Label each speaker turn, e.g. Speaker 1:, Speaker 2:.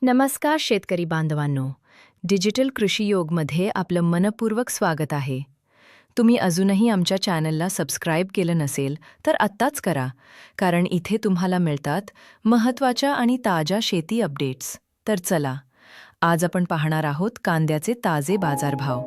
Speaker 1: नमस्कार शेतकरी बांधवांनो. डिजिटल कृषी योगमध्ये आपलं मनपूर्वक स्वागत आहे. तुम्ही अजूनही आमच्या चॅनलला सबस्क्राईब केलं नसेल तर आत्ताच करा, कारण इथे तुम्हाला मिळतात महत्त्वाच्या आणि ताज्या शेती अपडेट्स. तर चला, आज आपण पाहणार आहोत कांद्याचे ताजे बाजारभाव.